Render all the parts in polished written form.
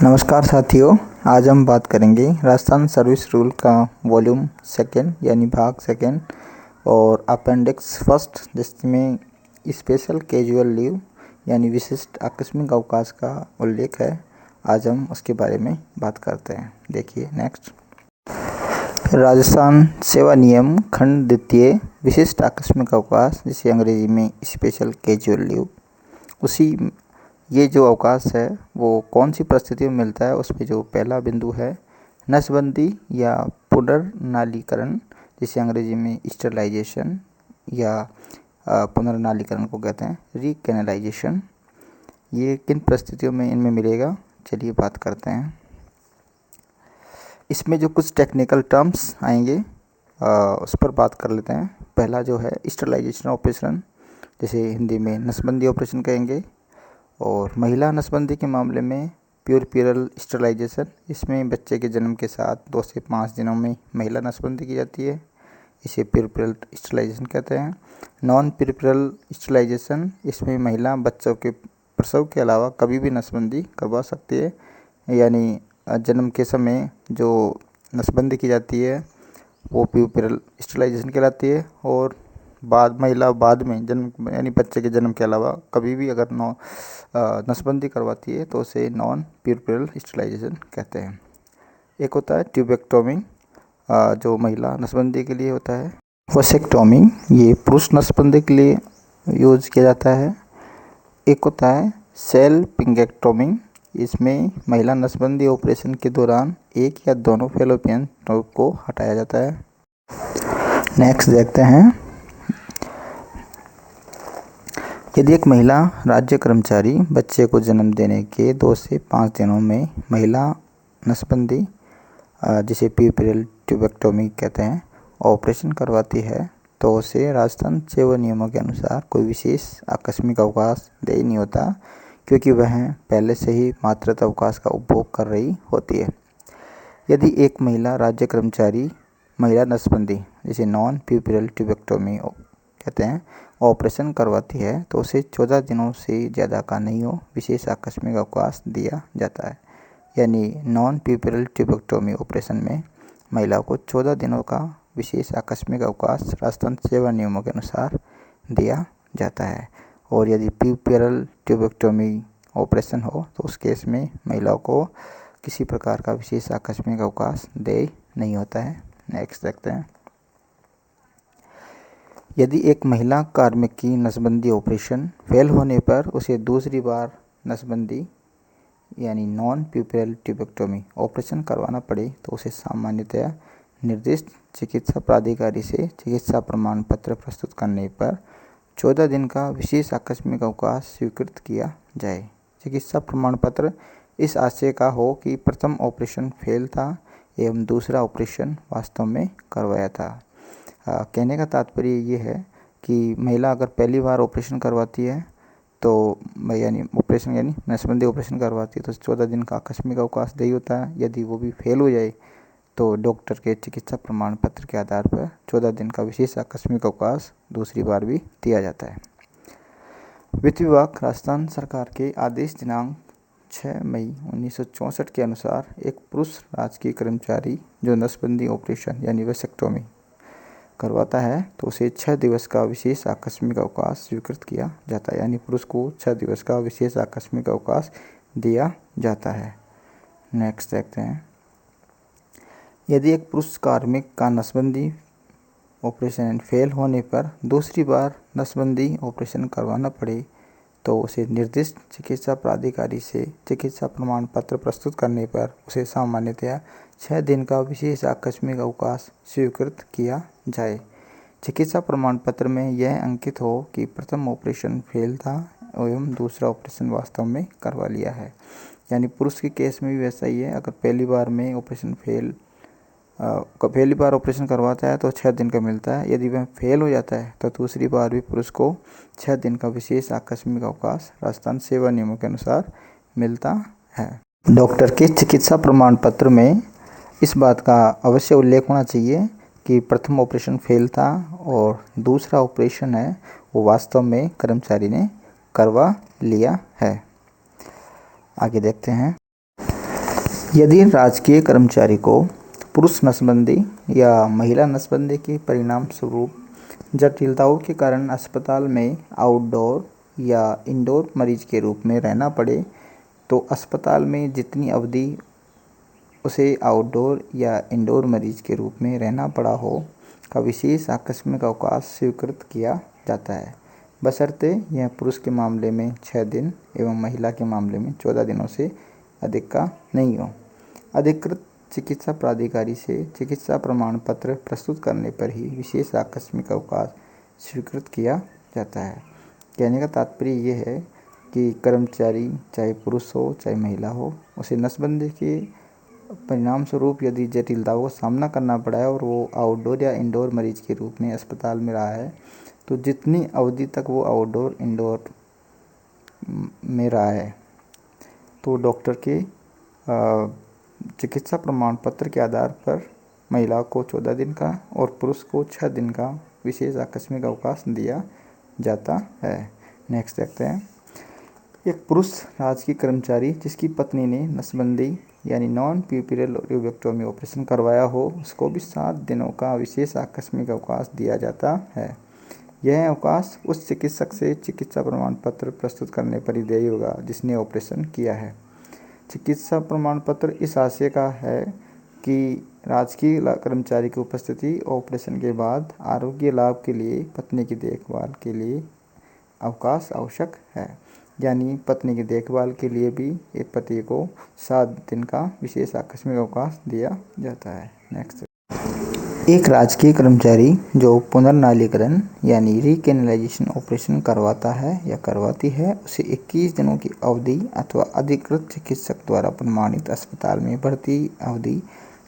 नमस्कार साथियों, आज हम बात करेंगे राजस्थान सर्विस रूल का वॉल्यूम सेकेंड यानी भाग सेकेंड और अपेंडिक्स फर्स्ट, जिसमें स्पेशल कैजुअल लीव यानी विशिष्ट आकस्मिक अवकाश का उल्लेख है। आज हम उसके बारे में बात करते हैं। देखिए नेक्स्ट। राजस्थान सेवा नियम खंड द्वितीय विशिष्ट आकस्मिक अवकाश, जिसे अंग्रेजी में स्पेशल कैजुअल लीव, उसी ये जो अवकाश है वो कौन सी परिस्थितियों में मिलता है, उसमें जो पहला बिंदु है नसबंदी या पुनर्नालीकरण, जिसे अंग्रेजी में स्टरलाइजेशन या पुनर्नालीकरण को कहते हैं, रीकैनलाइजेशन। ये किन परिस्थितियों में इनमें मिलेगा, चलिए बात करते हैं। इसमें जो कुछ टेक्निकल टर्म्स आएंगे उस पर बात कर लेते हैं। पहला जो है स्टरलाइजेशन ऑपरेशन, जिसे हिंदी में नसबंदी ऑपरेशन कहेंगे। और महिला नसबंदी के मामले में प्यूरल स्टरलाइजेशन, इसमें बच्चे के जन्म के साथ 2 से 5 दिनों में महिला नसबंदी की जाती है, इसे प्यूरल स्टरलाइजेशन कहते हैं। नॉन प्यूरल स्टरलाइजेशन, इसमें महिला बच्चों के प्रसव के अलावा कभी भी नसबंदी करवा सकती है, यानी जन्म के समय जो नसबंदी की जाती है वो प्यूरल स्टरलाइजेशन कहलाती है। और महिला बाद में जन्म यानी बच्चे के जन्म के अलावा कभी भी अगर नसबंदी करवाती है तो उसे नॉन प्यूरल स्टरलाइजेशन कहते हैं। एक होता है ट्यूबेक्टोमी, जो महिला नसबंदी के लिए होता है। वसेक्टोमी, ये पुरुष नसबंदी के लिए यूज किया जाता है। एक होता है सेल पिंगेक्टोमी, इसमें महिला नसबंदी ऑपरेशन के दौरान एक या दोनों फैलोपियन ट्यूब को हटाया जाता है। नेक्स्ट देखते हैं। यदि एक महिला राज्य कर्मचारी बच्चे को जन्म देने के 2 से 5 दिनों में महिला नसबंदी, जिसे प्यूरल ट्यूबेक्टोमी कहते हैं, ऑपरेशन करवाती है तो उसे राजस्थान सेवा नियमों के अनुसार कोई विशेष आकस्मिक अवकाश देय नहीं होता, क्योंकि वह पहले से ही मातृत्व अवकाश का उपभोग कर रही होती है। यदि एक महिला राज्य कर्मचारी महिला नसबंदी, जिसे नॉन प्यूरल ट्यूबेक्टोमी कहते हैं, ऑपरेशन करवाती है तो उसे 14 दिनों से ज़्यादा का नहीं हो विशेष आकस्मिक अवकाश दिया जाता है। यानी नॉन प्यूरल ट्यूबेक्टोमी ऑपरेशन में महिला को 14 दिनों का विशेष आकस्मिक अवकाश राजस्थान सेवा नियमों के अनुसार दिया जाता है। और यदि प्यूरल ट्यूबेक्टोमी ऑपरेशन हो तो उस केस में महिलाओं को किसी प्रकार का विशेष आकस्मिक अवकाश देय नहीं होता है। नेक्स्ट देखते हैं। यदि एक महिला कार्मिक की नसबंदी ऑपरेशन फेल होने पर उसे दूसरी बार नसबंदी यानी नॉन प्यूरल ट्यूबेक्टोमी ऑपरेशन करवाना पड़े तो उसे सामान्यतया निर्दिष्ट चिकित्सा प्राधिकारी से चिकित्सा प्रमाण पत्र प्रस्तुत करने पर 14 दिन का विशेष आकस्मिक अवकाश स्वीकृत किया जाए। चिकित्सा प्रमाण पत्र इस आशय का हो कि प्रथम ऑपरेशन फेल था एवं दूसरा ऑपरेशन वास्तव में करवाया था। कहने का तात्पर्य ये है कि महिला अगर पहली बार ऑपरेशन करवाती है तो यानी नसबंदी ऑपरेशन करवाती है तो 14 दिन का आकस्मिक अवकाश देय होता है। यदि वो भी फेल हो जाए तो डॉक्टर के चिकित्सा प्रमाण पत्र के आधार पर 14 दिन का विशेष आकस्मिक अवकाश दूसरी बार भी दिया जाता है। वित्त विभाग राजस्थान सरकार के आदेश दिनांक 6 मई 1964 के अनुसार एक पुरुष राजकीय कर्मचारी जो नसबंदी ऑपरेशन यानी वसेक्टोमी करवाता है तो उसे 6 दिवस का विशेष आकस्मिक अवकाश स्वीकृत किया जाता है। यानी पुरुष को 6 दिवस का विशेष आकस्मिक अवकाश दिया जाता है। नेक्स्ट देखते हैं। यदि एक पुरुष कार्मिक का नसबंदी ऑपरेशन फेल होने पर दूसरी बार नसबंदी ऑपरेशन करवाना पड़े तो उसे निर्दिष्ट चिकित्सा प्राधिकारी से चिकित्सा प्रमाण पत्र प्रस्तुत करने पर उसे सामान्यतया 6 दिन का विशेष आकस्मिक अवकाश स्वीकृत किया जाए। चिकित्सा प्रमाण पत्र में यह अंकित हो कि प्रथम ऑपरेशन फेल था एवं दूसरा ऑपरेशन वास्तव में करवा लिया है। यानी पुरुष के केस में भी वैसा ही है। अगर पहली बार ऑपरेशन करवाता है तो 6 दिन का मिलता है। यदि वह फेल हो जाता है तो दूसरी बार भी पुरुष को 6 दिन का विशेष आकस्मिक अवकाश राजस्थान सेवा नियमों के अनुसार मिलता है। डॉक्टर के चिकित्सा प्रमाण पत्र में इस बात का अवश्य उल्लेख होना चाहिए कि प्रथम ऑपरेशन फेल था और दूसरा ऑपरेशन है वो वास्तव में कर्मचारी ने करवा लिया है। आगे देखते हैं। यदि राजकीय कर्मचारी को पुरुष नसबंदी या महिला नसबंदी के परिणाम स्वरूप जटिलताओं के कारण अस्पताल में आउटडोर या इंडोर मरीज के रूप में रहना पड़े, तो अस्पताल में जितनी अवधि उसे आउटडोर या इंडोर मरीज के रूप में रहना पड़ा हो का विशेष आकस्मिक अवकाश स्वीकृत किया जाता है, बशर्ते यह पुरुष के मामले में 6 दिन एवं महिला के मामले में 14 दिनों से अधिक का नहीं हो। अधिकृत चिकित्सा प्राधिकारी से चिकित्सा प्रमाण पत्र प्रस्तुत करने पर ही विशेष आकस्मिक अवकाश स्वीकृत किया जाता है। कहने का तात्पर्य ये है कि कर्मचारी चाहे पुरुष हो चाहे महिला हो, उसे नसबंदी के परिणाम स्वरूप यदि जटिलताओं का सामना करना पड़ा है और वो आउटडोर या इंडोर मरीज के रूप में अस्पताल में रहा है, तो जितनी अवधि तक वो आउटडोर इंडोर में रहा है, तो डॉक्टर के चिकित्सा प्रमाण पत्र के आधार पर महिला को 14 दिन का और पुरुष को 6 दिन का विशेष आकस्मिक अवकाश दिया जाता है। नेक्स्ट देखते हैं। एक पुरुष राजकीय कर्मचारी जिसकी पत्नी ने नसबंदी यानी नॉन प्यूपिरल ट्यूबेक्टोमी ऑपरेशन करवाया हो, उसको भी 7 दिनों का विशेष आकस्मिक अवकाश दिया जाता है। यह अवकाश उस चिकित्सक से चिकित्सा प्रमाण पत्र प्रस्तुत करने पर ही देय होगा जिसने ऑपरेशन किया है। चिकित्सा प्रमाण पत्र इस आशय का है कि राजकीय कर्मचारी की उपस्थिति ऑपरेशन के बाद आरोग्य लाभ के लिए पत्नी की देखभाल के लिए अवकाश आवश्यक है, यानी पत्नी की देखभाल के लिए भी एक पति को 7 दिन का विशेष आकस्मिक अवकाश दिया जाता है। नेक्स्ट, एक राजकीय कर्मचारी जो पुनर्नालीकरण यानी रीकेनलाइजेशन ऑपरेशन करवाता है या करवाती है, उसे 21 दिनों की अवधि अथवा अधिकृत चिकित्सक द्वारा प्रमाणित अस्पताल में भर्ती अवधि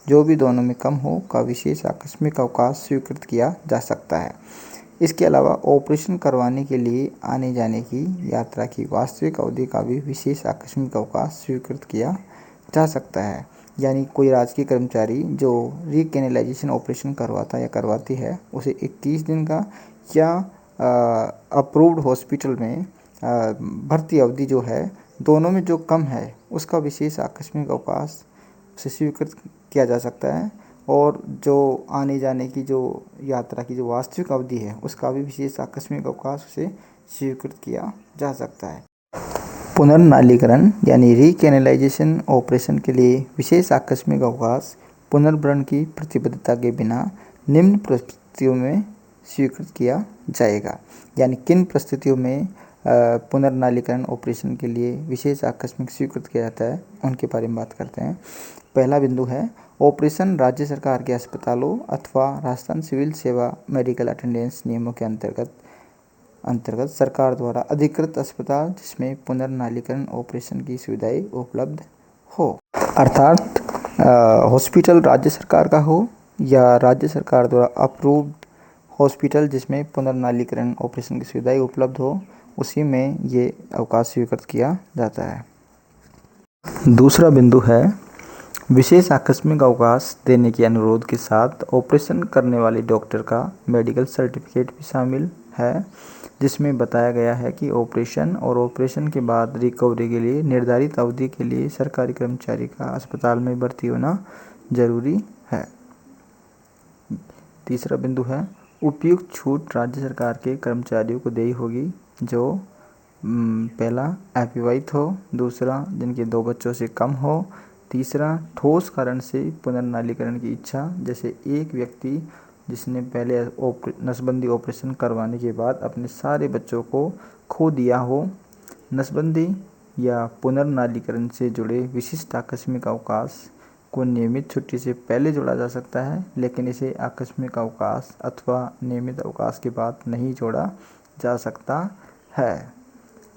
जो भी दोनों में कम हो का विशेष आकस्मिक अवकाश स्वीकृत किया जा सकता है। इसके अलावा ऑपरेशन करवाने के लिए आने जाने की यात्रा की वास्तविक अवधि का भी विशेष आकस्मिक अवकाश स्वीकृत किया जा सकता है। यानी कोई राजकीय कर्मचारी जो रीकेनलाइजेशन ऑपरेशन करवाता या करवाती है, उसे 21 दिन का या अप्रूव्ड हॉस्पिटल में भर्ती अवधि जो है, दोनों में जो कम है उसका विशेष आकस्मिक अवकाश उसे स्वीकृत किया जा सकता है, और जो आने जाने की जो यात्रा की जो वास्तविक अवधि है उसका भी विशेष आकस्मिक अवकाश उसे स्वीकृत किया जा सकता है। पुनर्नालीकरण यानी रीकेनलाइजेशन ऑपरेशन के लिए विशेष आकस्मिक अवकाश पुनर्भरण की प्रतिबद्धता के बिना निम्न परिस्थितियों में स्वीकृत किया जाएगा। यानी किन परिस्थितियों में पुनर्नालीकरण ऑपरेशन के लिए विशेष आकस्मिक स्वीकृत किया जाता है, उनके बारे में बात करते हैं। पहला बिंदु है ऑपरेशन राज्य सरकार के अस्पतालों अथवा राजस्थान सिविल सेवा मेडिकल अटेंडेंस नियमों के अंतर्गत सरकार द्वारा अधिकृत अस्पताल जिसमें पुनर्नालीकरण ऑपरेशन की सुविधाएं उपलब्ध हो, अर्थात हॉस्पिटल राज्य सरकार का हो या राज्य सरकार द्वारा अप्रूव्ड हॉस्पिटल जिसमें पुनर्नालीकरण ऑपरेशन की सुविधाएं उपलब्ध हो, उसी में ये अवकाश स्वीकृत किया जाता है। दूसरा बिंदु है विशेष आकस्मिक अवकाश देने के अनुरोध के साथ ऑपरेशन करने वाले डॉक्टर का मेडिकल सर्टिफिकेट भी शामिल है, जिसमें बताया गया है कि ऑपरेशन और ऑपरेशन के बाद रिकवरी के लिए निर्धारित अवधि के लिए सरकारी कर्मचारी का अस्पताल में भर्ती होना जरूरी है। तीसरा बिंदु है उपयुक्त छूट राज्य सरकार के कर्मचारियों को देनी होगी जो पहला अविवाहित हो, दूसरा जिनके 2 बच्चों से कम हो, तीसरा ठोस कारण से पुनर्नालीकरण की इच्छा, जैसे एक व्यक्ति जिसने पहले नसबंदी ऑपरेशन करवाने के बाद अपने सारे बच्चों को खो दिया हो। नसबंदी या पुनर्नालीकरण से जुड़े विशिष्ट आकस्मिक अवकाश को नियमित छुट्टी से पहले जोड़ा जा सकता है, लेकिन इसे आकस्मिक अवकाश अथवा नियमित अवकाश के बाद नहीं जोड़ा जा सकता है।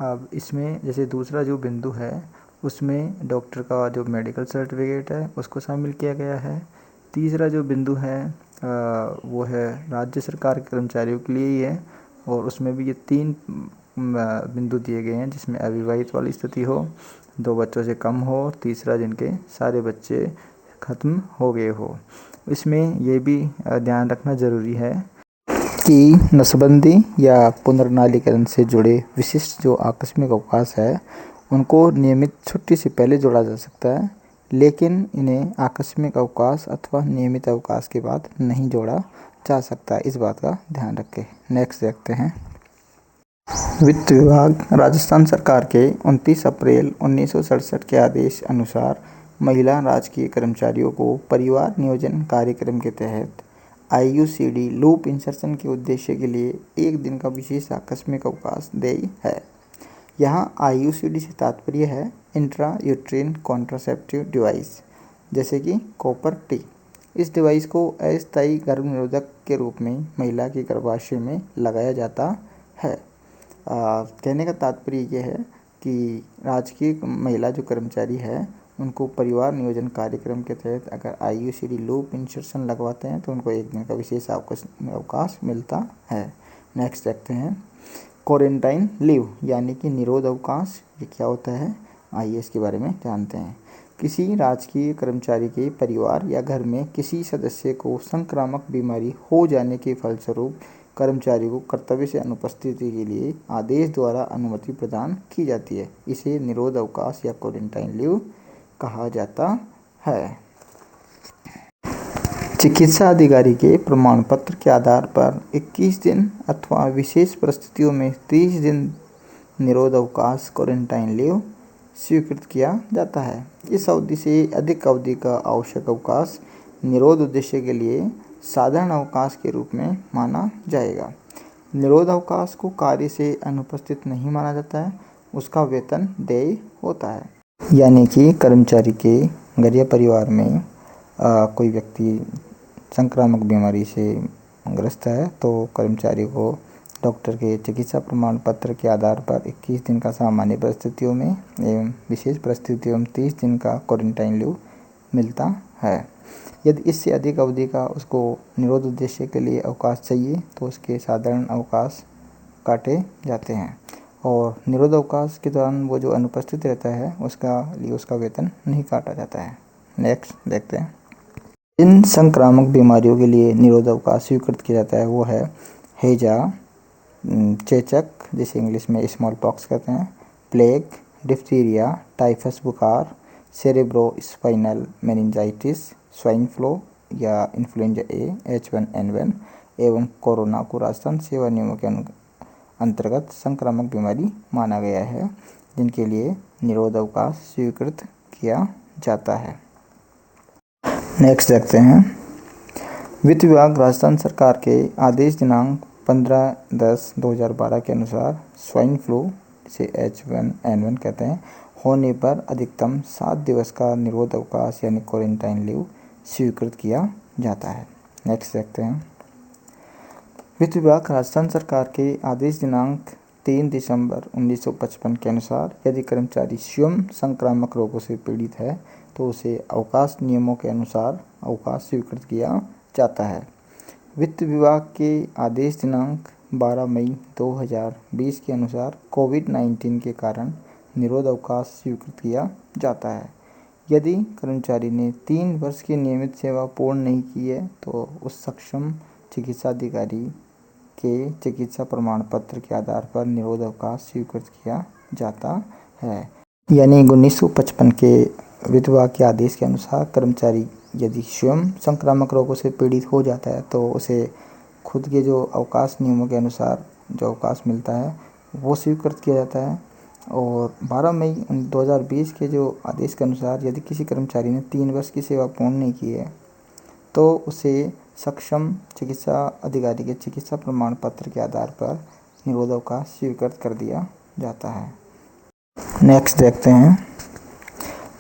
अब इसमें जैसे दूसरा जो बिंदु है उसमें डॉक्टर का जो मेडिकल सर्टिफिकेट है उसको शामिल किया गया है। तीसरा जो बिंदु है वो है राज्य सरकार के कर्मचारियों के लिए ही है, और उसमें भी ये 3 बिंदु दिए गए हैं, जिसमें अविवाहित वाली स्थिति हो, 2 बच्चों से कम हो, तीसरा जिनके सारे बच्चे ख़त्म हो गए हो। इसमें ये भी ध्यान रखना ज़रूरी है कि नसबंदी या पुनर्नालीकरण से जुड़े विशिष्ट जो आकस्मिक अवकाश है उनको नियमित छुट्टी से पहले जोड़ा जा सकता है, लेकिन इन्हें आकस्मिक अवकाश अथवा नियमित अवकाश के बाद नहीं जोड़ा जा सकता। इस बात का ध्यान रखें। नेक्स्ट देखते हैं। वित्त विभाग राजस्थान सरकार के 29 अप्रैल 1967 के आदेश अनुसार महिला राजकीय कर्मचारियों को परिवार नियोजन कार्यक्रम के तहत IUCD लूप इंसर्शन के उद्देश्य के लिए 1 दिन का विशेष आकस्मिक अवकाश देय है। यहाँ IUCD से तात्पर्य है इंट्रा यूट्रीन कॉन्ट्रासेप्टिव डिवाइस, जैसे कि कॉपर टी। इस डिवाइस को अस्थायी गर्भ निरोधक के रूप में महिला के गर्भाशय में लगाया जाता है। कहने का तात्पर्य यह है कि राजकीय महिला जो कर्मचारी है उनको परिवार नियोजन कार्यक्रम के तहत अगर IUCD लूप इंसर्शन लगवाते हैं तो उनको 1 दिन का विशेष अवकाश मिलता है। नेक्स्ट देखते हैं। क्वारंटाइन लीव यानी कि निरोध अवकाश, ये क्या होता है आइए इसके बारे में जानते हैं। किसी राजकीय कर्मचारी के परिवार या घर में किसी सदस्य को संक्रामक बीमारी हो जाने के फलस्वरूप कर्मचारी को कर्तव्य से अनुपस्थिति के लिए आदेश द्वारा अनुमति प्रदान की जाती है। इसे निरोध अवकाश या क्वारंटाइन लीव कहा जाता है। चिकित्सा अधिकारी के प्रमाण पत्र के आधार पर 21 दिन अथवा विशेष परिस्थितियों में 30 दिन निरोध अवकाश क्वारंटाइन लीव स्वीकृत किया जाता है। इस अवधि से अधिक अवधि का आवश्यक अवकाश निरोध उद्देश्य के लिए साधारण अवकाश के रूप में माना जाएगा। निरोध अवकाश को कार्य से अनुपस्थित नहीं माना जाता है, उसका वेतन देय होता है। यानी कि कर्मचारी के घर या परिवार में कोई व्यक्ति संक्रामक बीमारी से ग्रस्त है तो कर्मचारी को डॉक्टर के चिकित्सा प्रमाण पत्र के आधार पर 21 दिन का सामान्य परिस्थितियों में एवं विशेष परिस्थितियों में 30 दिन का क्वारंटाइन लीव मिलता है। यदि इससे अधिक अवधि का उसको निरोध उद्देश्य के लिए अवकाश चाहिए तो उसके साधारण अवकाश काटे जाते हैं और निरोध अवकाश के दौरान वो जो अनुपस्थित रहता है उसका वेतन नहीं काटा जाता है। नेक्स्ट देखते हैं। इन संक्रामक बीमारियों के लिए निरोध अवकाश स्वीकृत किया जाता है वो है हैजा, चेचक जिसे इंग्लिश में स्मॉल पॉक्स कहते हैं, प्लेग, डिप्थीरिया, टाइफस बुखार, cerebro spinal meningitis, swine flu या इन्फ्लुएंजा ए, H1N1 एवं कोरोना को राजस्थान सेवा नियमों के अंतर्गत संक्रामक बीमारी माना गया है, जिनके लिए निरोध अवकाश स्वीकृत किया जाता है। नेक्स्ट देखते हैं। वित्त विभाग राजस्थान सरकार के आदेश दिनांक 15/10/2012 के अनुसार स्वाइन फ्लू जिसे H1N1 कहते हैं होने पर अधिकतम 7 दिवस का निरोध अवकाश यानी क्वारंटाइन लीव स्वीकृत किया जाता है। नेक्स्ट देखते हैं। वित्त विभाग राजस्थान सरकार के आदेश दिनांक 3 दिसंबर 1955 के अनुसार यदि कर्मचारी स्वयं संक्रामक रोगों से पीड़ित है तो उसे अवकाश नियमों के अनुसार अवकाश स्वीकृत किया जाता है। वित्त विभाग के आदेश दिनांक 12 मई 2020 के अनुसार कोविड-19 के कारण निरोध अवकाश स्वीकृत किया जाता है। यदि कर्मचारी ने 3 वर्ष की नियमित सेवा पूर्ण नहीं की है तो उस सक्षम चिकित्सा अधिकारी के चिकित्सा प्रमाण पत्र के आधार पर निरोध अवकाश स्वीकृत किया जाता है। यानी 1955 के वित्त विभाग के आदेश के अनुसार कर्मचारी यदि स्वयं संक्रामक रोगों से पीड़ित हो जाता है तो उसे खुद के जो अवकाश नियमों के अनुसार जो अवकाश मिलता है वो स्वीकृत किया जाता है। और 12 मई 2020 के जो आदेश के अनुसार यदि किसी कर्मचारी ने 3 वर्ष की सेवा पूर्ण नहीं की है तो उसे सक्षम चिकित्सा अधिकारी के चिकित्सा प्रमाण पत्र के आधार पर निरोध अवकाश स्वीकृत कर दिया जाता है। नेक्स्ट देखते हैं।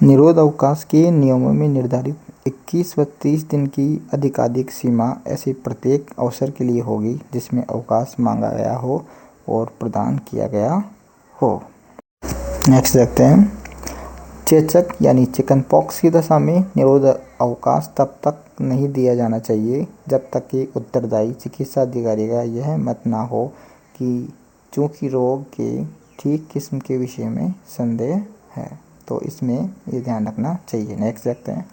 निरोध अवकाश के नियमों में निर्धारित 21 व 30 दिन की अधिकाधिक सीमा ऐसे प्रत्येक अवसर के लिए होगी जिसमें अवकाश मांगा गया हो और प्रदान किया गया हो। नेक्स्ट देखते हैं। चेचक यानी चिकन पॉक्स की दशा में निरोध अवकाश तब तक नहीं दिया जाना चाहिए जब तक कि उत्तरदायी चिकित्सा अधिकारी का यह मत ना हो कि चूँकि रोग के ठीक किस्म के विषय में संदेह है, तो इसमें ये ध्यान रखना चाहिए। नेक्स्ट देखते हैं।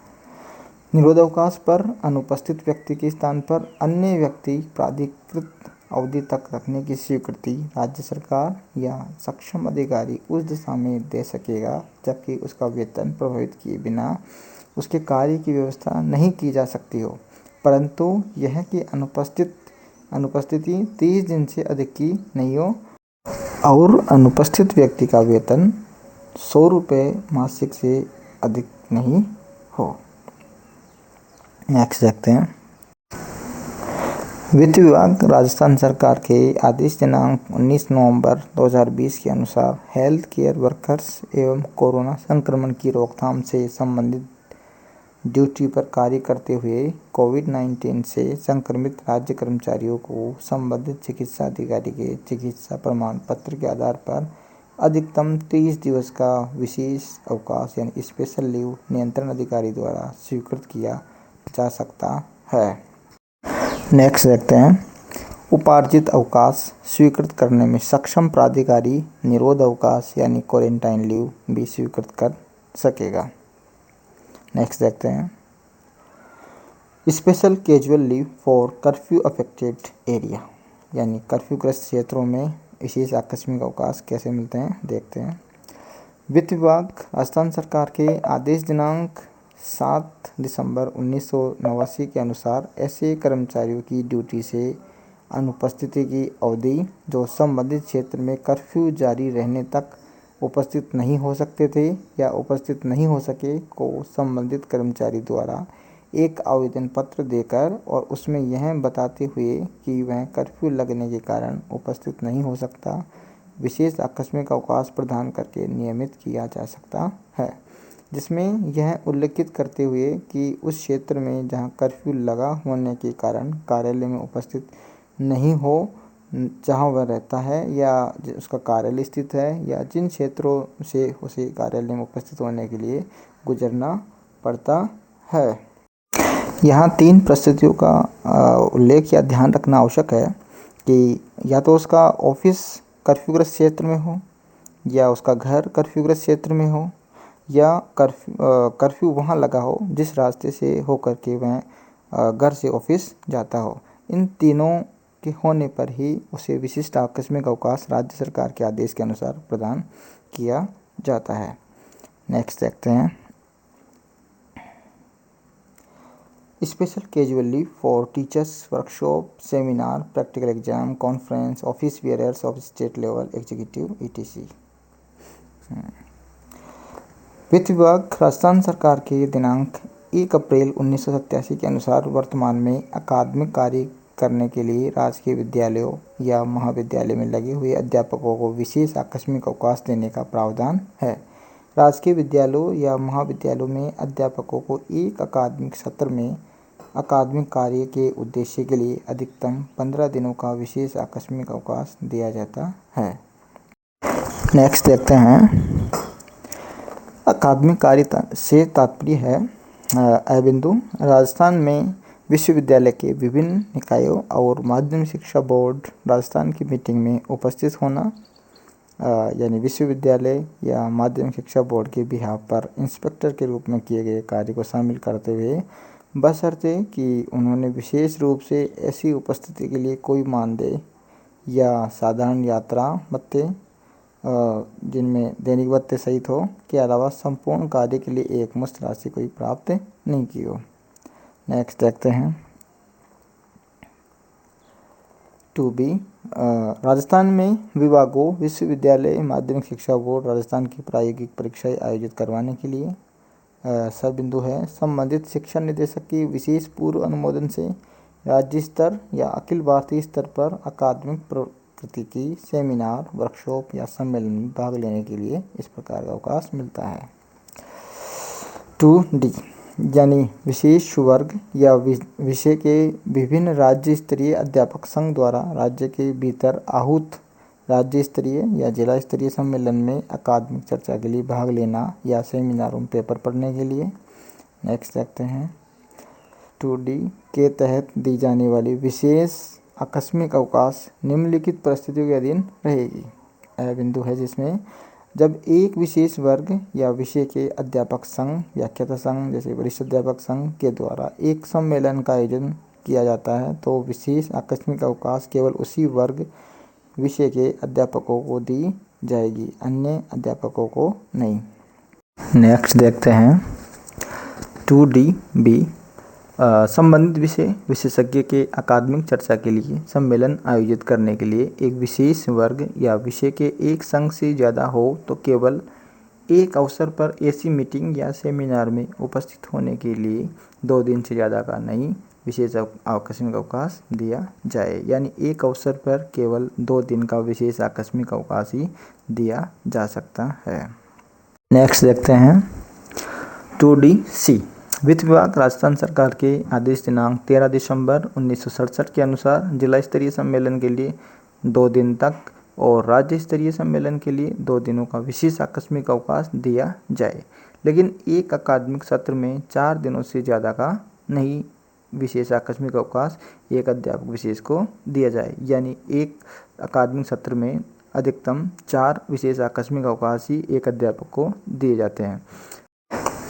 निरोध अवकाश पर अनुपस्थित व्यक्ति के स्थान पर अन्य व्यक्ति प्राधिकृत अवधि तक रखने की स्वीकृति राज्य सरकार या सक्षम अधिकारी उस दिशा में दे सकेगा जबकि उसका वेतन प्रभावित किए बिना उसके कार्य की व्यवस्था नहीं की जा सकती हो, परंतु यह कि अनुपस्थिति 30 दिन से अधिक की नहीं हो और अनुपस्थित व्यक्ति का वेतन 100 रुपये मासिक से अधिक नहीं हो। नेक्स्ट देखते हैं। वित्त विभाग राजस्थान सरकार के आदेश दिनांक 19 नवंबर 2020 के अनुसार हेल्थ केयर वर्कर्स एवं कोरोना संक्रमण की रोकथाम से संबंधित ड्यूटी पर कार्य करते हुए कोविड-19 से संक्रमित राज्य कर्मचारियों को संबंधित चिकित्सा अधिकारी के चिकित्सा प्रमाण पत्र के आधार पर अधिकतम 30 दिवस का विशेष अवकाश यानी स्पेशल लीव नियंत्रण अधिकारी द्वारा स्वीकृत किया जा सकता है। नेक्स्ट देखते हैं। उपार्जित अवकाश स्वीकृत करने में सक्षम प्राधिकारी निरोध अवकाश यानी क्वारंटाइन लीव भी स्वीकृत कर सकेगा। नेक्स्ट देखते हैं। Special casual leave for curfew affected area यानी कर्फ्यूग्रस्त क्षेत्रों में विशेष आकस्मिक अवकाश कैसे मिलते हैं देखते हैं। वित्त विभाग राजस्थान सरकार के आदेश दिनांक 7 दिसंबर 1989 के अनुसार ऐसे कर्मचारियों की ड्यूटी से अनुपस्थिति की अवधि जो संबंधित क्षेत्र में कर्फ्यू जारी रहने तक उपस्थित नहीं हो सकते थे या उपस्थित नहीं हो सके को संबंधित कर्मचारी द्वारा एक आवेदन पत्र देकर और उसमें यह बताते हुए कि वह कर्फ्यू लगने के कारण उपस्थित नहीं हो सकता विशेष आकस्मिक अवकाश प्रदान करके नियमित किया जा सकता है, जिसमें यह उल्लेखित करते हुए कि उस क्षेत्र में जहां कर्फ्यू लगा होने के कारण कार्यालय में उपस्थित नहीं हो जहां वह रहता है या उसका कार्यालय स्थित है या जिन क्षेत्रों से उसे कार्यालय में उपस्थित होने के लिए गुजरना पड़ता है। यहाँ 3 परिस्थितियों का उल्लेख या ध्यान रखना आवश्यक है कि या तो उसका ऑफिस कर्फ्यूग्रस्त क्षेत्र में हो या उसका घर कर्फ्यूग्रस्त क्षेत्र में हो या कर्फ्यू वहाँ लगा हो जिस रास्ते से होकर के वह घर से ऑफिस जाता हो। इन तीनों के होने पर ही उसे विशिष्ट आकस्मिक अवकाश राज्य सरकार के आदेश के अनुसार प्रदान किया जाता है। नेक्स्ट देखते हैं। Special casual leave for teachers workshop seminar practical exam conference office bearers of state level executive etc. वित्त विभाग राजस्थान सरकार के दिनांक 1 अप्रैल 1987 के अनुसार वर्तमान में अकादमिक कार्य करने के लिए राजकीय विद्यालयों या महाविद्यालय में लगे हुए अध्यापकों को विशेष आकस्मिक अवकाश देने का प्रावधान है। राजकीय विद्यालयों या महाविद्यालयों में अध्यापकों को एक अकादमिक सत्र में अकादमिक कार्य के उद्देश्य के लिए अधिकतम 15 दिनों का विशेष आकस्मिक अवकाश दिया जाता है। नेक्स्ट देखते हैं। अकादमिक कार्य से तात्पर्य है बिंदु राजस्थान में विश्वविद्यालय के विभिन्न निकायों और माध्यमिक शिक्षा बोर्ड राजस्थान की मीटिंग में उपस्थित होना यानी विश्वविद्यालय या माध्यमिक शिक्षा बोर्ड के बिहाफ पर इंस्पेक्टर के रूप में किए गए कार्य को शामिल करते हुए बशर्ते कि उन्होंने विशेष रूप से ऐसी उपस्थिति के लिए कोई मानदेय या साधारण यात्रा भत्ते जिनमें दैनिक भत्ते सहित हो के अलावा संपूर्ण कार्य के लिए एकमुश्त राशि कोई प्राप्त नहीं की हो। नेक्स्ट देखते हैं। 2B राजस्थान में विभागों विश्वविद्यालय माध्यमिक शिक्षा बोर्ड राजस्थान की प्रायोगिक परीक्षाएं आयोजित करवाने के लिए सब बिंदु है संबंधित शिक्षा निदेशक की विशेष पूर्व अनुमोदन से राज्य स्तर या अखिल भारतीय स्तर पर अकादमिक प्रकृति की सेमिनार वर्कशॉप या सम्मेलन में भाग लेने के लिए इस प्रकार का अवकाश मिलता है। 2D यानी विशेष वर्ग या विषय के विभिन्न राज्य स्तरीय अध्यापक संघ द्वारा राज्य के भीतर आहूत राज्य स्तरीय या जिला स्तरीय सम्मेलन में अकादमिक चर्चा के लिए भाग लेना या सेमिनारों में पेपर पढ़ने के लिए। नेक्स्ट देखते हैं। 2D के तहत दी जाने वाली विशेष आकस्मिक अवकाश निम्नलिखित परिस्थितियों के अधीन रहेगी। यह बिंदु है जिसमें जब एक विशेष वर्ग या विषय के अध्यापक संघ व्याख्याता संघ जैसे वरिष्ठ अध्यापक संघ के द्वारा एक सम्मेलन का आयोजन किया जाता है तो विशेष आकस्मिक अवकाश केवल उसी वर्ग विषय के अध्यापकों को दी जाएगी, अन्य अध्यापकों को नहीं। नेक्स्ट देखते हैं 2D संबंधित विषय विशेषज्ञ के अकादमिक चर्चा के लिए सम्मेलन आयोजित करने के लिए एक विशेष वर्ग या विषय के एक संघ से ज़्यादा हो तो केवल एक अवसर पर ऐसी मीटिंग या सेमिनार में उपस्थित होने के लिए 2 दिन से ज़्यादा का नहीं विशेष आकस्मिक अवकाश दिया जाए। यानी एक अवसर पर केवल 2 दिन का विशेष आकस्मिक अवकाश ही दिया जा सकता है। नेक्स्ट देखते हैं 2DC वित्त विभाग राजस्थान सरकार के आदेश दिनांक 13 दिसंबर 1967 के अनुसार जिला स्तरीय सम्मेलन के लिए 2 दिन तक और राज्य स्तरीय सम्मेलन के लिए 2 दिनों का विशेष आकस्मिक अवकाश दिया जाए, लेकिन एक अकादमिक सत्र में 4 दिनों से ज़्यादा का नहीं विशेष आकस्मिक अवकाश एक अध्यापक विशेष को दिया जाए। यानी एक अकादमिक सत्र में अधिकतम 4 विशेष आकस्मिक अवकाश ही एक अध्यापक को दिए जाते हैं।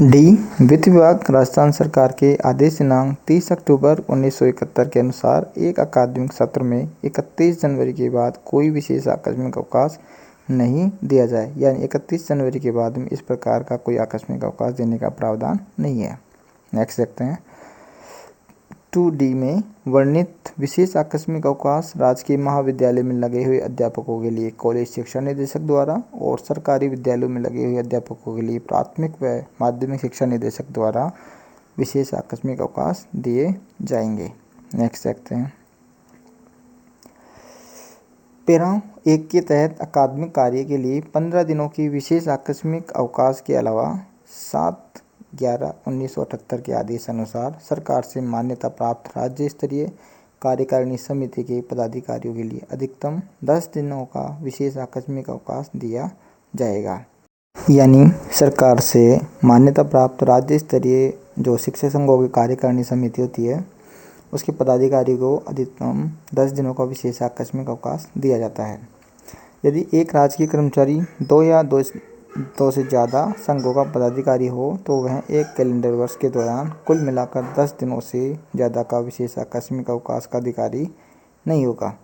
डी वित्त विभाग राजस्थान सरकार के आदेश दिनांक 30 अक्टूबर 1971 के अनुसार एक अकादमिक सत्र में 31 जनवरी के बाद कोई विशेष आकस्मिक अवकाश नहीं दिया जाए। यानी 31 जनवरी के बाद में इस प्रकार का कोई आकस्मिक अवकाश देने का प्रावधान नहीं है। नेक्स्ट देखते हैं 2D में वर्णित विशेष आकस्मिक अवकाश राजकीय महाविद्यालय में लगे हुए अध्यापकों के लिए कॉलेज शिक्षा निदेशक द्वारा और सरकारी विद्यालयों में लगे हुए अध्यापकों के लिए प्राथमिक व माध्यमिक शिक्षा निदेशक द्वारा विशेष आकस्मिक अवकाश दिए जाएंगे। नेक्स्ट देखते हैं पैरा 1 के तहत अकादमिक कार्य के लिए 15 दिनों की विशेष आकस्मिक अवकाश के अलावा 7/11/1978 के आदेश अनुसार सरकार से मान्यता प्राप्त राज्य स्तरीय कार्यकारिणी समिति के पदाधिकारियों के लिए अधिकतम 10 दिनों का विशेष आकस्मिक अवकाश दिया जाएगा। यानी सरकार से मान्यता प्राप्त राज्य स्तरीय जो शिक्षक संघों की कार्यकारिणी समिति होती है उसके पदाधिकारी को अधिकतम 10 दिनों का विशेष आकस्मिक अवकाश दिया जाता है। यदि एक राजकीय कर्मचारी 2 या 2 से ज़्यादा संघों का पदाधिकारी हो तो वह एक कैलेंडर वर्ष के दौरान कुल मिलाकर 10 दिनों से ज़्यादा का विशेष आकस्मिक अवकाश का अधिकारी नहीं होगा।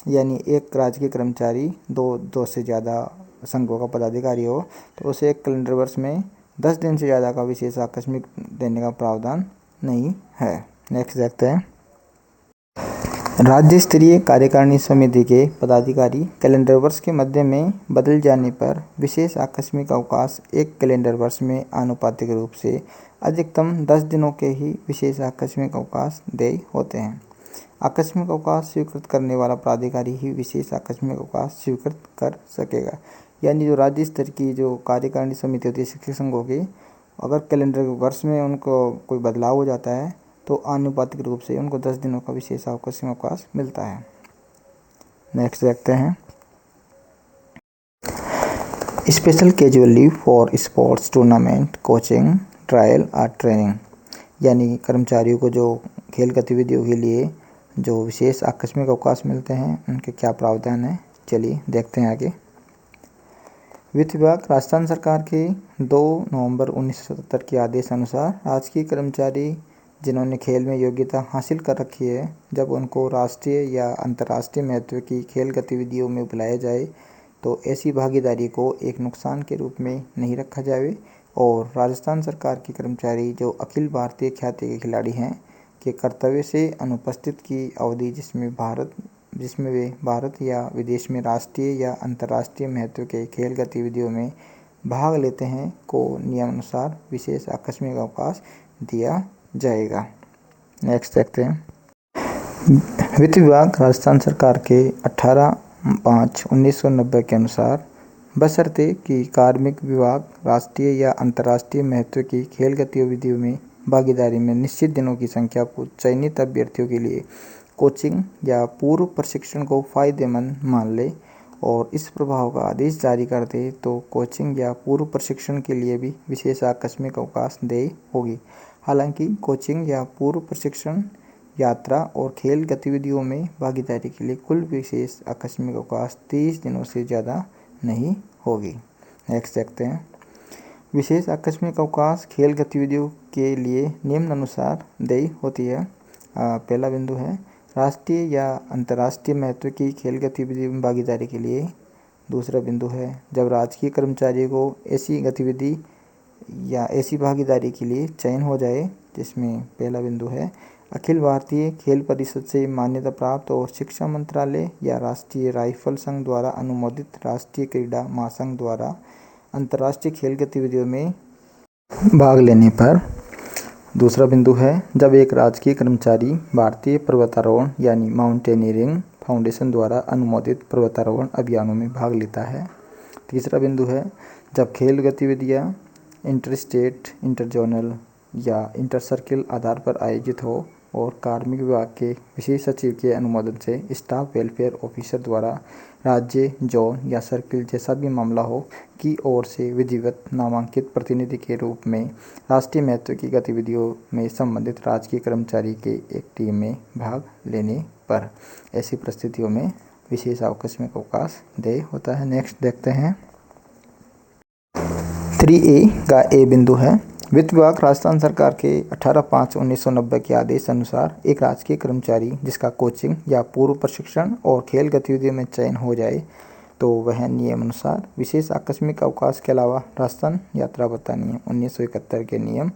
यानी एक राजकीय कर्मचारी 2 से ज़्यादा संघों का पदाधिकारी हो तो उसे एक कैलेंडर वर्ष में 10 दिन से ज़्यादा का विशेष आकस्मिक देने का प्रावधान नहीं है। नेक्स्ट देखते हैं राज्य स्तरीय कार्यकारिणी समिति के पदाधिकारी कैलेंडर वर्ष के मध्य में बदल जाने पर विशेष आकस्मिक अवकाश एक कैलेंडर वर्ष में आनुपातिक रूप से अधिकतम 10 दिनों के ही विशेष आकस्मिक अवकाश देय होते हैं। आकस्मिक अवकाश स्वीकृत करने वाला प्राधिकारी ही विशेष आकस्मिक अवकाश स्वीकृत कर सकेगा। यानी जो राज्य स्तर की जो कार्यकारिणी समिति होती है शिक्षक संघों की, अगर कैलेंडर वर्ष में उनको कोई बदलाव हो जाता है तो आनुपातिक रूप से उनको 10 दिनों का विशेष आकस्मिक अवकाश मिलता है। नेक्स्ट देखते हैं special casual leave for sports tournament coaching trial और ट्रेनिंग। यानी कर्मचारियों को जो खेल गतिविधियों के लिए जो विशेष आकस्मिक अवकाश मिलते हैं उनके क्या प्रावधान है, चलिए देखते हैं आगे। वित्त विभाग राजस्थान सरकार के 2 नवंबर 1977 के आदेश अनुसार राजकीय कर्मचारी जिन्होंने खेल में योग्यता हासिल कर रखी है, जब उनको राष्ट्रीय या अंतर्राष्ट्रीय महत्व की खेल गतिविधियों में बुलाया जाए तो ऐसी भागीदारी को एक नुकसान के रूप में नहीं रखा जाए और राजस्थान सरकार के कर्मचारी जो अखिल भारतीय ख्याति के खिलाड़ी हैं के कर्तव्य से अनुपस्थित की अवधि जिसमें वे भारत या विदेश में राष्ट्रीय या अंतर्राष्ट्रीय महत्व के खेल गतिविधियों में भाग लेते हैं को नियमानुसार विशेष आकस्मिक अवकाश दिया जाएगा। नेक्स्ट देखते हैं वित्त विभाग राजस्थान सरकार के 18/5/1990 के अनुसार बशर्ते कि कार्मिक विभाग राष्ट्रीय या अंतर्राष्ट्रीय महत्व की खेल गतिविधियों में भागीदारी में निश्चित दिनों की संख्या को चयनित अभ्यर्थियों के लिए कोचिंग या पूर्व प्रशिक्षण को फायदेमंद मान ले और इस प्रभाव का आदेश जारी कर दे तो कोचिंग या पूर्व प्रशिक्षण के लिए भी विशेष आकस्मिक अवकाश देय होगी। हालांकि कोचिंग या पूर्व प्रशिक्षण, यात्रा और खेल गतिविधियों में भागीदारी के लिए कुल विशेष आकस्मिक अवकाश 30 दिनों से ज़्यादा नहीं होगी। नेक्स्ट देखते हैं विशेष आकस्मिक अवकाश खेल गतिविधियों के लिए निम्नानुसार देय होती है। पहला बिंदु है राष्ट्रीय या अंतर्राष्ट्रीय महत्व की खेल गतिविधियों में भागीदारी के लिए। दूसरा बिंदु है जब राजकीय कर्मचारियों को ऐसी गतिविधि या ऐसी भागीदारी के लिए चयन हो जाए, जिसमें पहला बिंदु है अखिल भारतीय खेल परिषद से मान्यता प्राप्त और शिक्षा मंत्रालय या राष्ट्रीय राइफल संघ द्वारा अनुमोदित राष्ट्रीय क्रीड़ा महासंघ द्वारा अंतर्राष्ट्रीय खेल गतिविधियों में भाग लेने पर। दूसरा बिंदु है जब एक राजकीय कर्मचारी भारतीय पर्वतारोहण यानी माउंटेनियरिंग फाउंडेशन द्वारा अनुमोदित पर्वतारोहण अभियानों में भाग लेता है। तीसरा बिंदु है जब खेल गतिविधियां इंटर स्टेट, इंटर जोनल या इंटर सर्किल आधार पर आयोजित हो और कार्मिक विभाग के विशेष सचिव के अनुमोदन से स्टाफ वेलफेयर ऑफिसर द्वारा राज्य, जोन या सर्किल जैसा भी मामला हो की ओर से विधिवत नामांकित प्रतिनिधि के रूप में राष्ट्रीय महत्व की गतिविधियों में संबंधित राजकीय कर्मचारी के एक टीम में भाग लेने पर। ऐसी परिस्थितियों में विशेष आकस्मिक अवकाश देय होता है। नेक्स्ट देखते हैं 3A का ए बिंदु है वित्त विभाग राजस्थान सरकार के 18/5/1990 के आदेश अनुसार एक राजकीय कर्मचारी जिसका कोचिंग या पूर्व प्रशिक्षण और खेल गतिविधियों में चयन हो जाए तो वह नियम अनुसार विशेष आकस्मिक अवकाश के अलावा राजस्थान यात्रा भत्ता नियम 1971 के नियम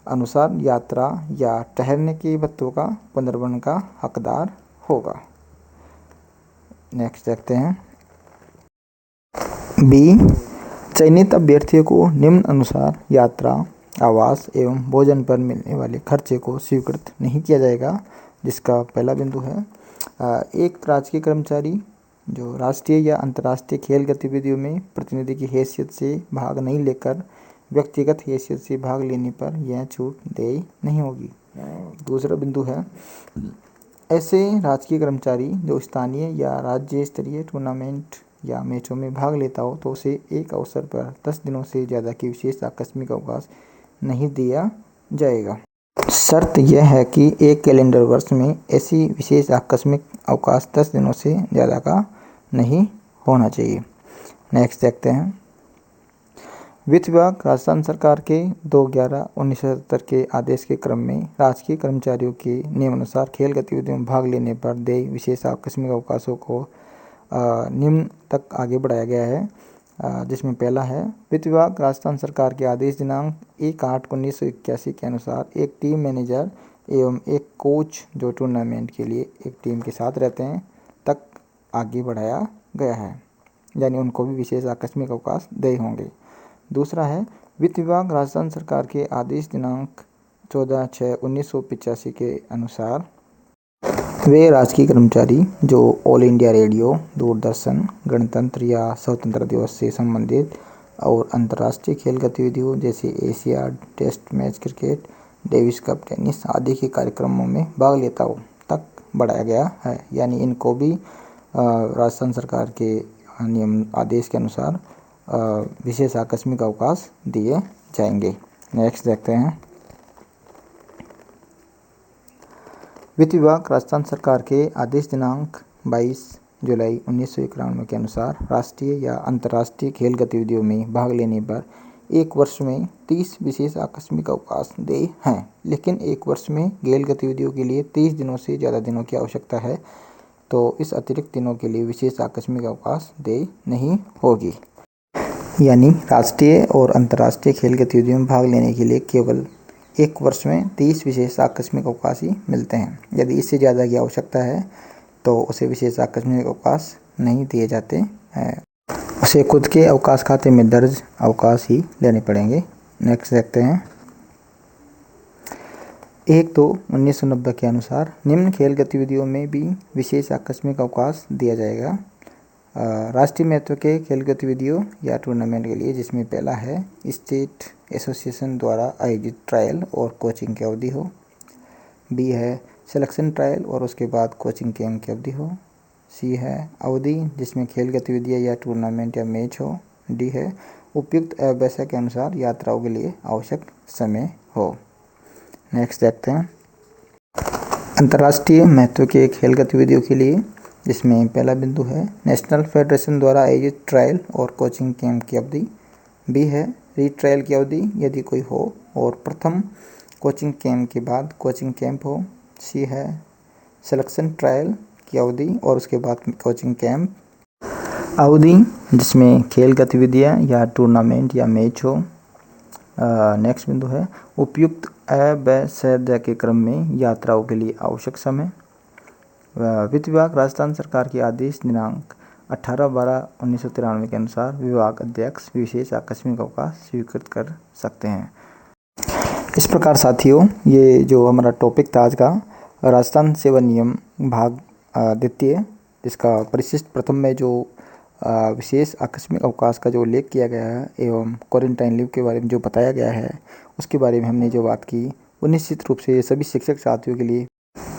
अनुसार यात्रा या ठहरने के भत्तों का पुनर्भरण का हकदार होगा। नेक्स्ट देखते हैं बी, चयनित अभ्यर्थियों को निम्न अनुसार यात्रा, आवास एवं भोजन पर मिलने वाले खर्चे को स्वीकृत नहीं किया जाएगा, जिसका पहला बिंदु है एक राजकीय कर्मचारी जो राष्ट्रीय या अंतर्राष्ट्रीय खेल गतिविधियों में प्रतिनिधि की हैसियत से भाग नहीं लेकर व्यक्तिगत हैसियत से भाग लेने पर यह छूट देय नहीं होगी। दूसरा बिंदु है ऐसे राजकीय कर्मचारी जो स्थानीय या राज्य स्तरीय टूर्नामेंट या मैचों में भाग लेता हो तो उसे एक अवसर पर 10 दिनों से ज़्यादा की विशेष आकस्मिक अवकाश नहीं दिया जाएगा। शर्त यह है कि एक कैलेंडर वर्ष में ऐसी विशेष आकस्मिक अवकाश 10 दिनों से ज़्यादा का नहीं होना चाहिए। नेक्स्ट देखते हैं वित्त विभाग राजस्थान सरकार के 2/11/1977 के आदेश के क्रम में राजकीय कर्मचारियों के नियमानुसार खेल गतिविधियों में भाग लेने पर देय विशेष आकस्मिक अवकाशों को निम्न तक आगे बढ़ाया गया है, जिसमें पहला है वित्त विभाग राजस्थान सरकार के आदेश दिनांक 1/8/1981 के अनुसार एक टीम मैनेजर एवं एक कोच जो टूर्नामेंट के लिए एक टीम के साथ रहते हैं तक आगे बढ़ाया गया है, यानी उनको भी विशेष आकस्मिक अवकाश देय होंगे। दूसरा है वित्त विभाग राजस्थान सरकार के आदेश दिनांक 14/6/1985 के अनुसार वे राजकीय कर्मचारी जो ऑल इंडिया रेडियो, दूरदर्शन, गणतंत्र या स्वतंत्रता दिवस से संबंधित और अंतर्राष्ट्रीय खेल गतिविधियों जैसे Asiad, test match cricket, Davis cup tennis आदि के कार्यक्रमों में भाग लेता हो तक बढ़ाया गया है, यानी इनको भी राजस्थान सरकार के नियम आदेश के अनुसार विशेष आकस्मिक अवकाश दिए जाएंगे। नेक्स्ट देखते हैं वित्त विभाग राजस्थान सरकार के आदेश दिनांक 22 जुलाई 1991 के अनुसार राष्ट्रीय या अंतर्राष्ट्रीय खेल गतिविधियों में भाग लेने पर एक वर्ष में 30 विशेष आकस्मिक अवकाश देय हैं, लेकिन एक वर्ष में खेल गतिविधियों के लिए 30 दिनों से ज़्यादा दिनों की आवश्यकता है तो इस अतिरिक्त दिनों के लिए विशेष आकस्मिक अवकाश देय नहीं होगी। यानी राष्ट्रीय और अंतर्राष्ट्रीय खेल गतिविधियों में भाग लेने के लिए केवल एक वर्ष में 30 विशेष आकस्मिक अवकाश ही मिलते हैं। यदि इससे ज़्यादा की आवश्यकता है तो उसे विशेष आकस्मिक अवकाश नहीं दिए जाते हैं, उसे खुद के अवकाश खाते में दर्ज अवकाश ही लेने पड़ेंगे। नेक्स्ट देखते हैं 1/2/1990 के अनुसार निम्न खेल गतिविधियों में भी विशेष आकस्मिक अवकाश दिया जाएगा राष्ट्रीय महत्व के खेल गतिविधियों या टूर्नामेंट के लिए, जिसमें पहला है स्टेट एसोसिएशन द्वारा आयोजित ट्रायल और कोचिंग की अवधि हो। बी है सिलेक्शन ट्रायल और उसके बाद कोचिंग कैंप की अवधि हो। सी है अवधि जिसमें खेल गतिविधियां या टूर्नामेंट या मैच हो। डी है उपयुक्त अभ्यास के अनुसार यात्राओं के लिए आवश्यक समय हो। नेक्स्ट देखते हैं अंतर्राष्ट्रीय महत्व के खेल गतिविधियों के लिए, जिसमें पहला बिंदु है नेशनल फेडरेशन द्वारा आयोजित ट्रायल और कोचिंग कैंप की अवधि। बी है रीट्रायल की अवधि यदि कोई हो और प्रथम कोचिंग कैंप के बाद कोचिंग कैंप हो। सी है सिलेक्शन ट्रायल की अवधि और उसके बाद कोचिंग कैंप अवधि जिसमें खेल गतिविधियाँ या टूर्नामेंट या मैच हो। नेक्स्ट बिंदु है उपयुक्त अ ब स द के क्रम में यात्राओं के लिए आवश्यक समय। वित्त विभाग राजस्थान सरकार के आदेश दिनांक 18/12/1993 के अनुसार विभाग अध्यक्ष विशेष आकस्मिक अवकाश स्वीकृत कर सकते हैं। इस प्रकार साथियों, ये जो हमारा टॉपिक था आज का, राजस्थान सेवा नियम भाग द्वितीय, जिसका परिशिष्ट प्रथम में जो विशेष आकस्मिक अवकाश का जो उल्लेख किया गया है एवं क्वारंटाइन लीव के बारे में जो बताया गया है, उसके बारे में हमने जो बात की, वो निश्चित रूप से सभी शिक्षक साथियों के लिए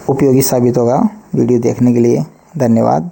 उपयोगी साबित होगा। वीडियो देखने के लिए धन्यवाद।